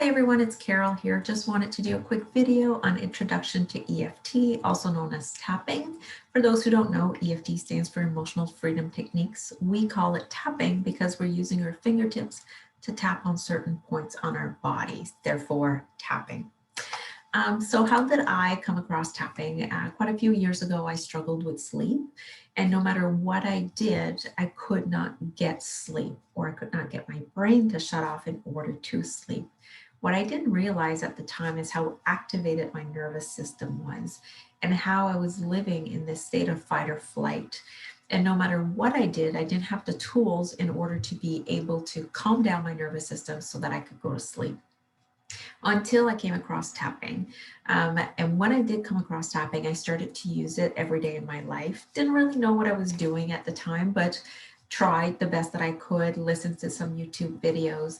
Hi everyone, it's Carol here. Just wanted to do a quick video on introduction to EFT, also known as tapping. For those who don't know, EFT stands for Emotional Freedom Techniques. We call it tapping because we're using our fingertips to tap on certain points on our bodies, therefore tapping. So how did I come across tapping? Quite a few years ago, I struggled with sleep, and no matter what I did, I could not get sleep, or I could not get my brain to shut off in order to sleep. What I didn't realize at the time is how activated my nervous system was and how I was living in this state of fight or flight. And no matter what I did, I didn't have the tools in order to be able to calm down my nervous system so that I could go to sleep until I came across tapping. And when I did come across tapping, I started to use it every day in my life. Didn't really know what I was doing at the time, but tried the best that I could, listened to some YouTube videos.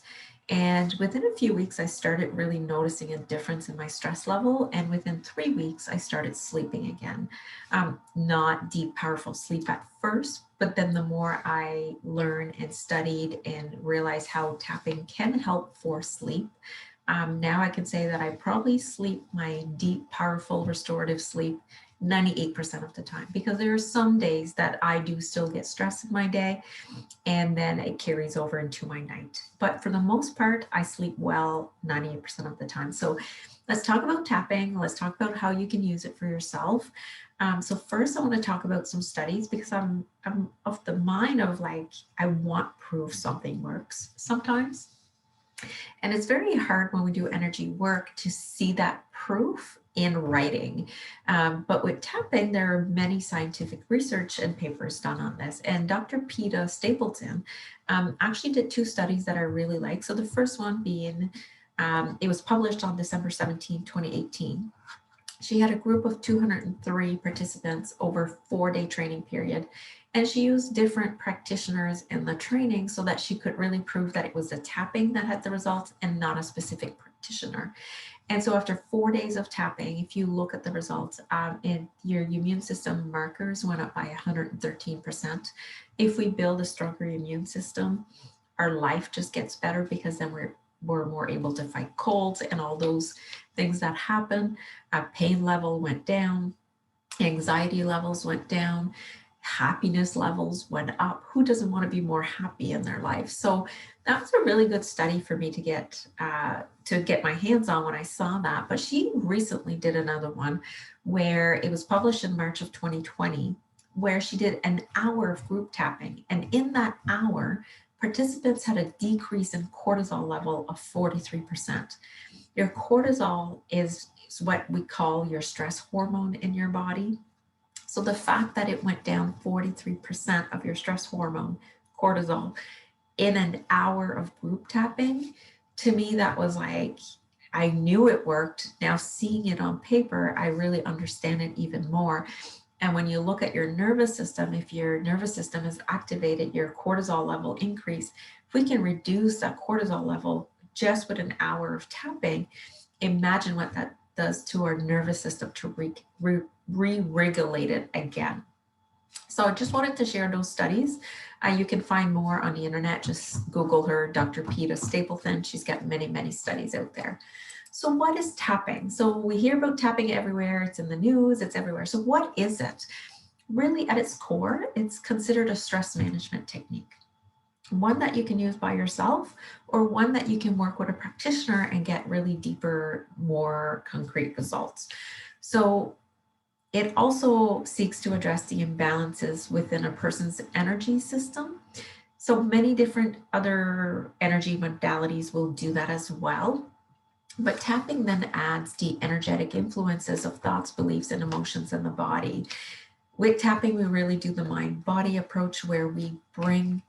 And within a few weeks, I started really noticing a difference in my stress level. And within 3 weeks, I started sleeping again. Not deep, powerful sleep at first, but then the more I learned and studied and realized how tapping can help for sleep, now I can say that I probably sleep my deep, powerful, restorative sleep 98% of the time, because there are some days that I do still get stressed in my day and then it carries over into my night. But for the most part, I sleep well 98% of the time. So let's talk about tapping. Let's talk about how you can use it for yourself. So first I want to talk about some studies because I'm of the mind of like, I want proof something works sometimes. And it's very hard when we do energy work to see that proof in writing. But with tapping, there are many scientific research and papers done on this. And Dr. Peta Stapleton actually did two studies that I really like. So the first one being, it was published on December 17, 2018. She had a group of 203 participants over a 4-day training period. And she used different practitioners in the training so that she could really prove that it was the tapping that had the results and not a specific practitioner. And so after 4 days of tapping, if you look at the results, your immune system markers went up by 113%. If we build a stronger immune system, our life just gets better because then we're more able to fight colds and all those things that happen. Pain level went down, anxiety levels went down, happiness levels went up. Who doesn't want to be more happy in their life? So that was a really good study for me to get my hands on when I saw that. But she recently did another one where it was published in March of 2020, where she did an hour of group tapping. And in that hour, participants had a decrease in cortisol level of 43%. Your cortisol is what we call your stress hormone in your body. So the fact that it went down 43% of your stress hormone, cortisol, in an hour of group tapping, to me, that was like, I knew it worked. Now seeing it on paper, I really understand it even more. And when you look at your nervous system, if your nervous system is activated, your cortisol level increase. If we can reduce that cortisol level just with an hour of tapping, imagine what that does to our nervous system to re-regulate it again. So I just wanted to share those studies. You can find more on the internet. Just Google her, Dr. Peta Stapleton. She's got many, many studies out there. So what is tapping? So we hear about tapping everywhere. It's in the news, it's everywhere. So what is it? Really at its core, it's considered a stress management technique. One that you can use by yourself or one that you can work with a practitioner and get really deeper, more concrete results. So it also seeks to address the imbalances within a person's energy system. So many different other energy modalities will do that as well. But tapping then adds the energetic influences of thoughts, beliefs, and emotions in the body. With tapping, we really do the mind-body approach where we bring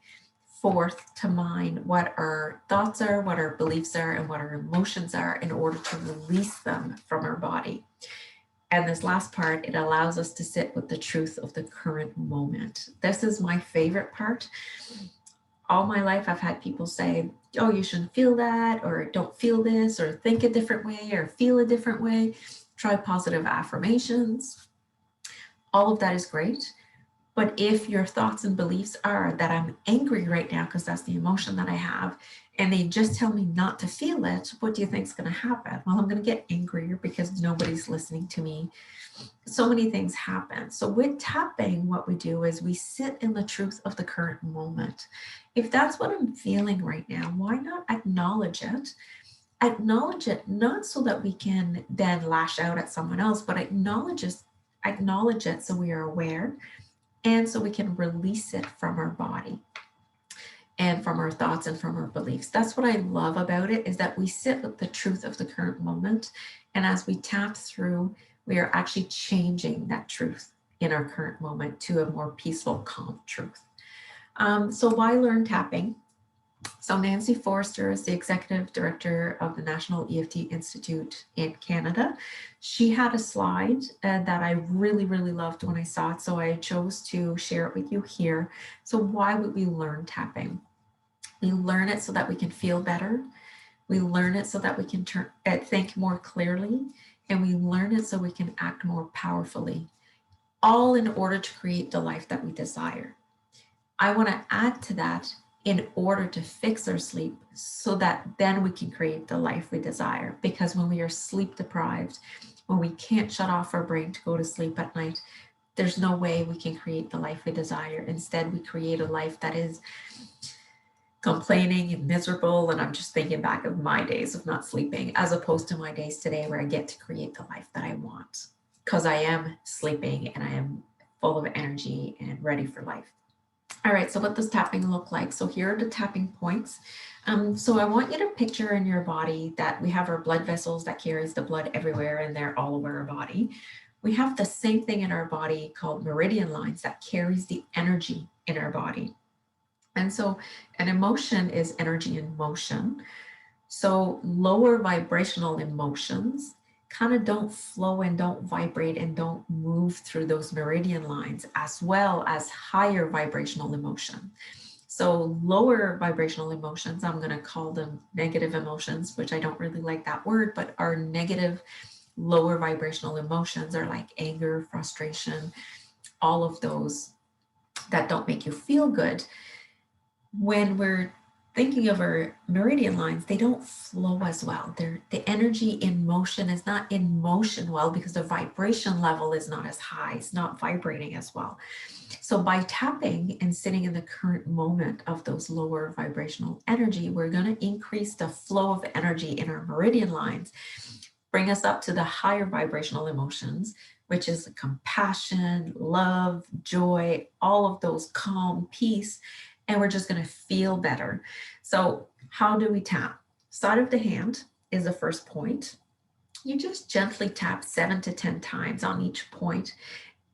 forth to mind what our thoughts are, what our beliefs are, and what our emotions are in order to release them from our body. And this last part, it allows us to sit with the truth of the current moment. This is my favorite part. All my life, I've had people say, oh, you shouldn't feel that, or don't feel this, or think a different way, or feel a different way. Try positive affirmations. All of that is great. But if your thoughts and beliefs are that I'm angry right now because that's the emotion that I have, and they just tell me not to feel it, what do you think is going to happen? Well, I'm going to get angrier because nobody's listening to me. So many things happen. So with tapping, what we do is we sit in the truth of the current moment. If that's what I'm feeling right now, why not acknowledge it? Acknowledge it, not so that we can then lash out at someone else, but acknowledge it so we are aware and so we can release it from our body and from our thoughts and from our beliefs. That's what I love about it, is that we sit with the truth of the current moment. And as we tap through, we are actually changing that truth in our current moment to a more peaceful, calm truth. So why learn tapping? So Nancy Forrester is the executive director of the National EFT Institute in Canada. She had a slide that I really, really loved when I saw it. So I chose to share it with you here. So why would we learn tapping? We learn it so that we can feel better. We learn it so that we can think more clearly. And we learn it so we can act more powerfully, all in order to create the life that we desire. I want to add to that, in order to fix our sleep so that then we can create the life we desire. Because when we are sleep deprived, when we can't shut off our brain to go to sleep at night, there's no way we can create the life we desire. Instead, we create a life that is complaining and miserable. And I'm just thinking back of my days of not sleeping, as opposed to my days today where I get to create the life that I want, because I am sleeping and I am full of energy and ready for life. All right, so what does tapping look like? So here are the tapping points. So I want you to picture in your body that we have our blood vessels that carries the blood everywhere, and they're all over our body. We have the same thing in our body called meridian lines that carries the energy in our body. And so an emotion is energy in motion. So lower vibrational emotions kind of don't flow and don't vibrate and don't move through those meridian lines, as well as higher vibrational emotion. So lower vibrational emotions, I'm going to call them negative emotions, which I don't really like that word, but our negative lower vibrational emotions are like anger, frustration, all of those that don't make you feel good. When we're thinking of our meridian lines, they don't flow as well. The energy in motion is not in motion well because the vibration level is not as high. It's not vibrating as well. So by tapping and sitting in the current moment of those lower vibrational energy, we're going to increase the flow of energy in our meridian lines, bring us up to the higher vibrational emotions, which is compassion, love, joy, all of those, calm, peace. And we're just going to feel better. So how do we tap? Side of the hand is the first point. You just gently tap 7 to 10 times on each point.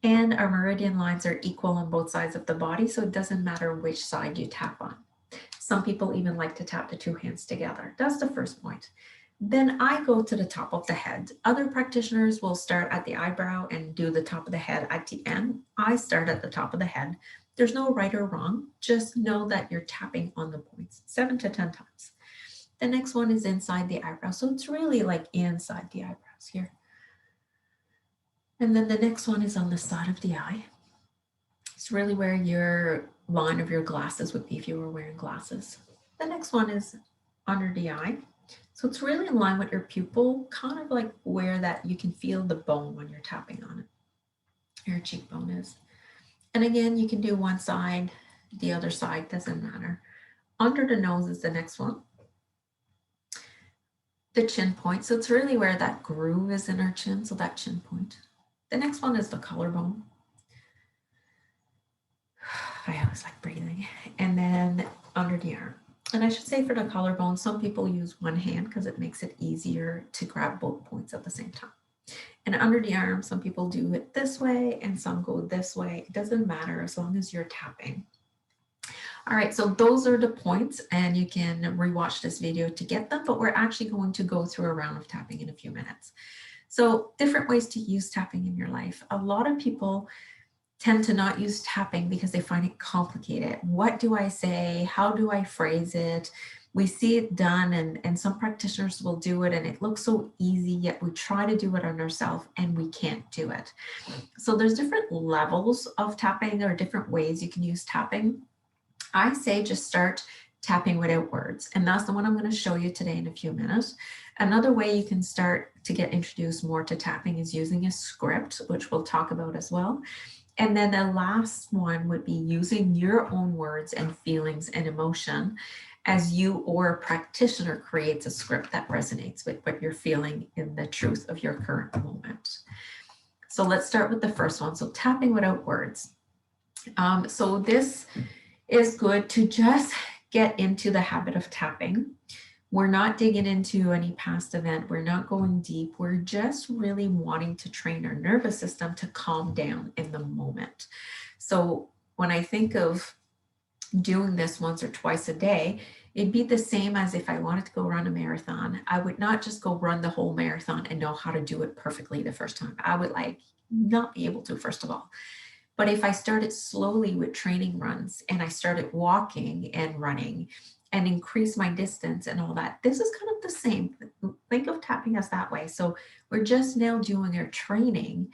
And our meridian lines are equal on both sides of the body, so it doesn't matter which side you tap on. Some people even like to tap the two hands together. That's the first point. Then I go to the top of the head. Other practitioners will start at the eyebrow and do the top of the head at the end. I start at the top of the head. There's no right or wrong. Just know that you're tapping on the points 7 to 10 times. The next one is inside the eyebrow. So it's really like inside the eyebrows here. And then the next one is on the side of the eye. It's really where your line of your glasses would be if you were wearing glasses. The next one is under the eye. So it's really in line with your pupil, kind of like where that you can feel the bone when you're tapping on it. Your cheekbone is. And again, you can do one side, the other side, doesn't matter. Under the nose is the next one. The chin point. So it's really where that groove is in our chin. So that chin point. The next one is the collarbone. I always like breathing. And then under the arm. And I should say for the collarbone, some people use one hand because it makes it easier to grab both points at the same time. And under the arm, some people do it this way and some go this way. It doesn't matter as long as you're tapping. All right, so those are the points, and you can rewatch this video to get them, but we're actually going to go through a round of tapping in a few minutes. So different ways to use tapping in your life. A lot of people tend to not use tapping because they find it complicated. What do I say? How do I phrase it? We see it done, and some practitioners will do it and it looks so easy, yet we try to do it on ourselves and we can't do it. So there's different levels of tapping or different ways you can use tapping. I say just start tapping without words. And that's the one I'm going to show you today in a few minutes. Another way you can start to get introduced more to tapping is using a script, which we'll talk about as well. And then the last one would be using your own words and feelings and emotion as you or a practitioner creates a script that resonates with what you're feeling in the truth of your current moment. So let's start with the first one. So tapping without words. So this is good to just get into the habit of tapping. We're not digging into any past event. We're not going deep. We're just really wanting to train our nervous system to calm down in the moment. So when I think of doing this once or twice a day, it'd be the same as if I wanted to go run a marathon. I would not just go run the whole marathon and know how to do it perfectly the first time. I would not be able to, first of all. But if I started slowly with training runs and I started walking and running and increase my distance and all that, this is kind of the same. Think of tapping as that way. So we're just now doing our training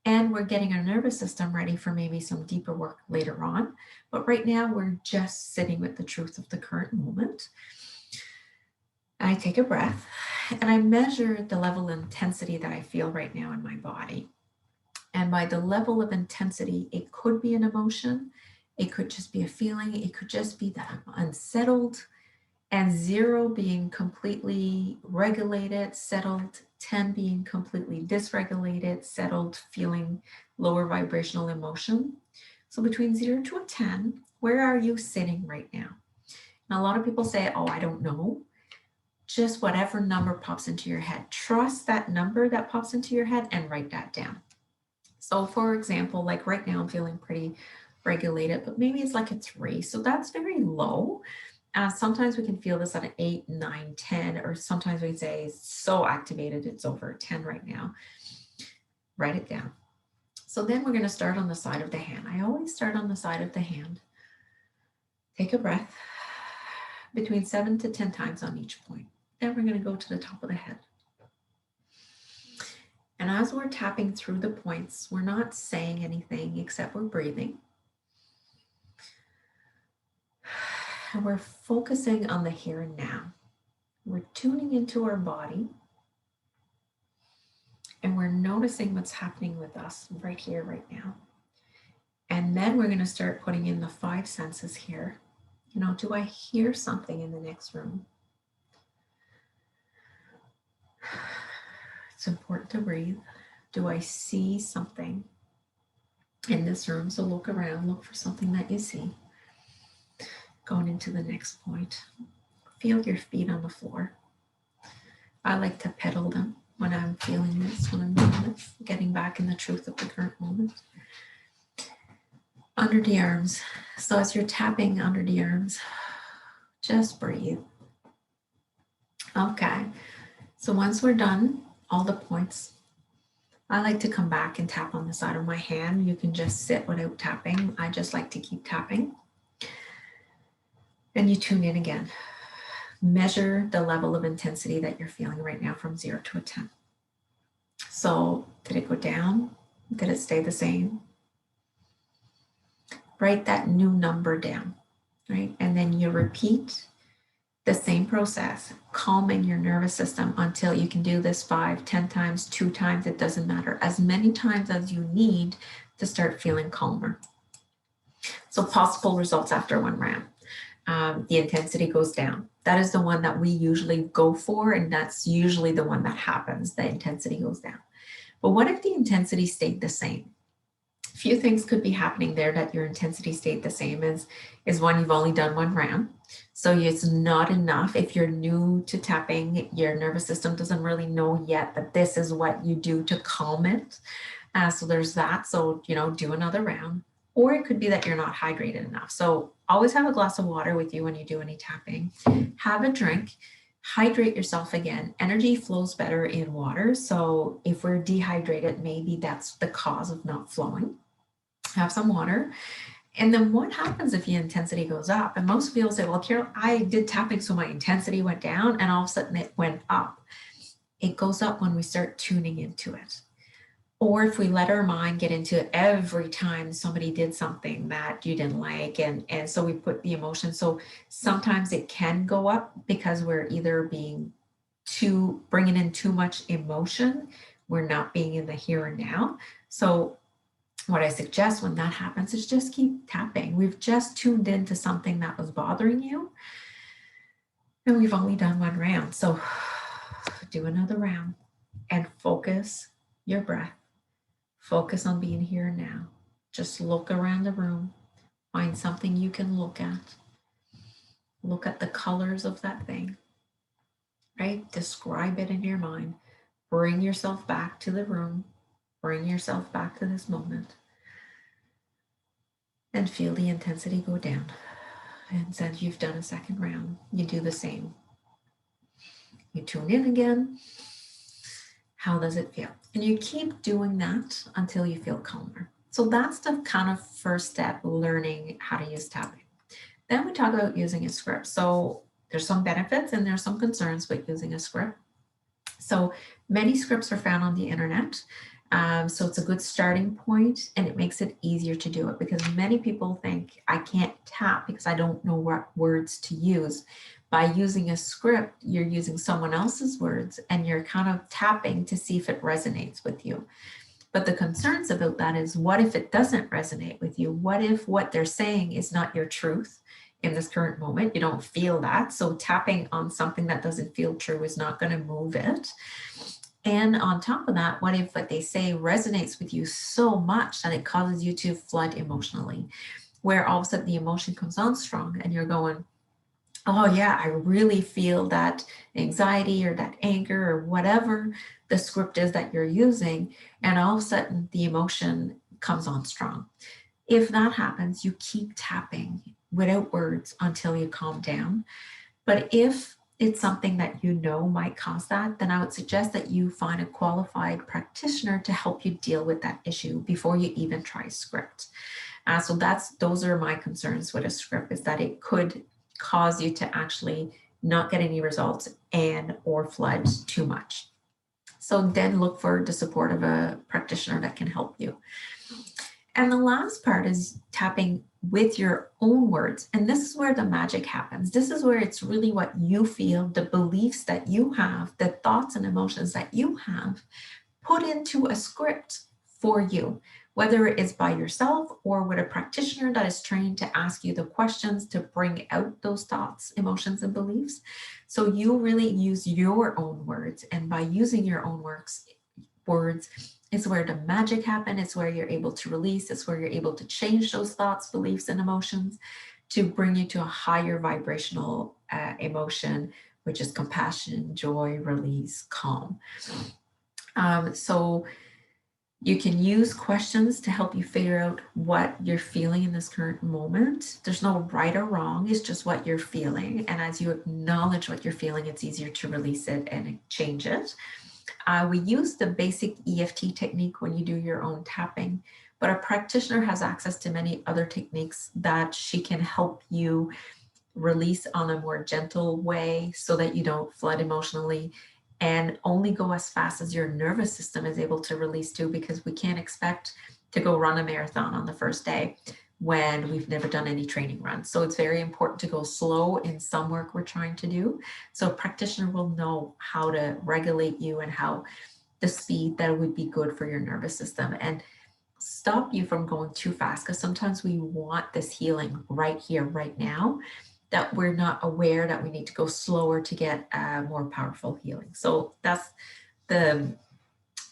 and we're getting our nervous system ready for maybe some deeper work later on. But right now we're just sitting with the truth of the current moment. I take a breath and I measure the level of intensity that I feel right now in my body. And by the level of intensity, it could be an emotion, it could just be a feeling, it could just be that I'm unsettled, and 0 being completely regulated, settled, 10 being completely dysregulated, settled, feeling lower vibrational emotion. So between 0 to a 10, where are you sitting right now? And a lot of people say, oh, I don't know. Just whatever number pops into your head. Trust that number that pops into your head and write that down. So for example, like right now I'm feeling pretty regulated, but maybe it's like a 3. So that's very low. Sometimes we can feel this at an 8, 9, 10, or sometimes we say it's so activated, it's over 10 right now. Write it down. So then we're going to start on the side of the hand. I always start on the side of the hand. Take a breath between 7 to 10 times on each point. Then we're going to go to the top of the head. And as we're tapping through the points, we're not saying anything except we're breathing. And we're focusing on the here and now. We're tuning into our body. And we're noticing what's happening with us right here, right now. And then we're going to start putting in the 5 senses here. You know, do I hear something in the next room? It's important to breathe. Do I see something in this room? So look around, look for something that you see. Going into the next point. Feel your feet on the floor. I like to pedal them when I'm feeling this, when I'm doing this, getting back in the truth of the current moment. Under the arms. So as you're tapping under the arms, just breathe. Okay. So once we're done, all the points, I like to come back and tap on the side of my hand. You can just sit without tapping. I just like to keep tapping. And you tune in again. Measure the level of intensity that you're feeling right now from 0 to a 10. So did it go down? Did it stay the same? Write that new number down, right? And then you repeat the same process, calming your nervous system until you can do this 5, 10 times, 2 times, it doesn't matter, as many times as you need to start feeling calmer. So possible results after 1 round. The intensity goes down. That is the one that we usually go for, and that's usually the one that happens. The intensity goes down. But what if the intensity stayed the same? A few things could be happening there that your intensity stayed the same is one, you've only done 1 round. So it's not enough. If you're new to tapping, your nervous system doesn't really know yet that this is what you do to calm it. So there's that. So, you know, do another round. Or it could be that you're not hydrated enough. So always have a glass of water with you when you do any tapping. Have a drink, hydrate yourself again. Energy flows better in water. So if we're dehydrated, maybe that's the cause of not flowing. Have some water. And then what happens if your intensity goes up? And most people say, well, Carol, I did tapping, so my intensity went down, and all of a sudden it went up. It goes up when we start tuning into it. Or if we let our mind get into every time somebody did something that you didn't like, and so we put the emotion. So sometimes it can go up because we're either bringing in too much emotion. We're not being in the here and now. So what I suggest when that happens is just keep tapping. We've just tuned into something that was bothering you, and we've only done one round. So do another round and focus your breath. Focus on being here and now. Just look around the room. Find something you can look at. Look at the colors of that thing, right? Describe it in your mind. Bring yourself back to the room. Bring yourself back to this moment. And feel the intensity go down. And then you've done a second round. You do the same. You tune in again. How does it feel? And you keep doing that until you feel calmer. So that's the kind of first step, learning how to use tapping. Then we talk about using a script. So there's some benefits and there's some concerns with using a script. So many scripts are found on the internet. So it's a good starting point, and it makes it easier to do it, because many people think I can't tap because I don't know what words to use. By using a script, you're using someone else's words and you're kind of tapping to see if it resonates with you. But the concerns about that is, what if it doesn't resonate with you? What if what they're saying is not your truth in this current moment? You don't feel that. So tapping on something that doesn't feel true is not going to move it. And on top of that, what if what they say resonates with you so much that it causes you to flood emotionally, where all of a sudden the emotion comes on strong and you're going, oh yeah, I really feel that anxiety or that anger or whatever the script is that you're using, and all of a sudden the emotion comes on strong. If that happens, you keep tapping without words until you calm down. But if it's something that you know might cause that, then I would suggest that you find a qualified practitioner to help you deal with that issue before you even try a script. So those are my concerns with a script, is that it could cause you to actually not get any results and or flood too much. So then look for the support of a practitioner that can help you. And the last part is tapping with your own words. And this is where the magic happens. This is where it's really what you feel, the beliefs that you have, the thoughts and emotions that you have, put into a script for you, whether it is by yourself or with a practitioner that is trained to ask you the questions to bring out those thoughts, emotions, and beliefs. So you really use your own words. And by using your own words, it's where the magic happens. It's where you're able to release. It's where you're able to change those thoughts, beliefs, and emotions to bring you to a higher vibrational emotion, which is compassion, joy, release, calm. So you can use questions to help you figure out what you're feeling in this current moment. There's no right or wrong, it's just what you're feeling. And as you acknowledge what you're feeling, it's easier to release it and change it. We use the basic EFT technique when you do your own tapping, but a practitioner has access to many other techniques that she can help you release on a more gentle way so that you don't flood emotionally and only go as fast as your nervous system is able to release to, because we can't expect to go run a marathon on the first day when we've never done any training runs. So it's very important to go slow in some work we're trying to do. So a practitioner will know how to regulate you and how the speed that would be good for your nervous system and stop you from going too fast, because sometimes we want this healing right here, right now, that we're not aware that we need to go slower to get a more powerful healing. So that's the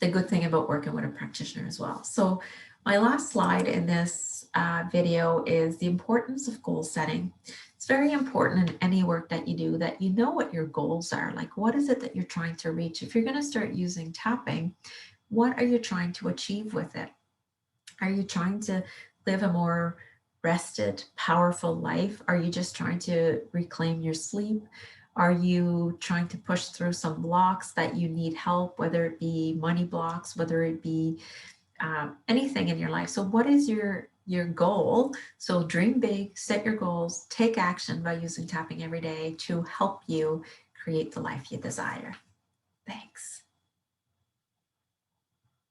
good thing about working with a practitioner as well. So my last slide in this video is the importance of goal setting. It's very important in any work that you do that you know what your goals are. Like, what is it that you're trying to reach? If you're going to start using tapping, what are you trying to achieve with it? Are you trying to live a more rested, powerful life? Are you just trying to reclaim your sleep? Are you trying to push through some blocks that you need help, whether it be money blocks, whether it be anything in your life? So what is your goal? So dream big, set your goals, take action by using tapping every day to help you create the life you desire. Thanks.